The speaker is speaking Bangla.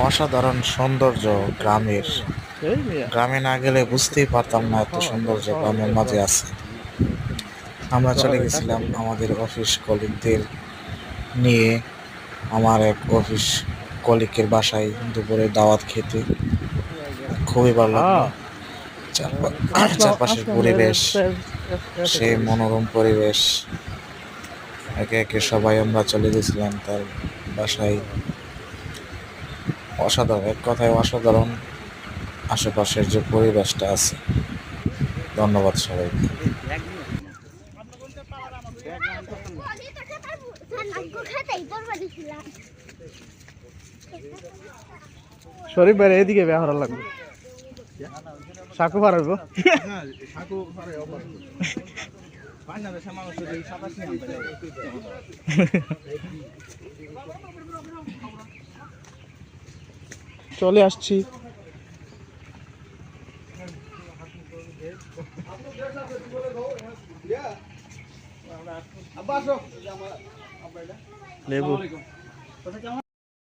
অসাধারণ সৌন্দর্য গ্রামের। এই মিয়া গ্রামে না গেলে বুঝতেই পারতাম না এত সৌন্দর্য গ্রামের মাঝে আছে। আমরা চলে গেছিলাম আমাদের অফিস কলিগদের নিয়ে আমার এক অফিস কলিগের বাসায় দুপুরে দাওয়াত খেতে। খুবই ভালো লাগলো। হ্যাঁ আসলাম চারপাশের আসলাম পরিবেশ, সেই মনোরম পরিবেশ। একে একে সবাই আমরা চলে গেছিলাম তার বাসায়। অসাধারণ, এক কথায় অসাধারণ আশেপাশের যে পরিবেশটা আছে। ধন্যবাদ সবাইকে। শরীফ ভাই এদিকে ব্যবহার লাগবে সাকু পারবো চলে আসছি লেবু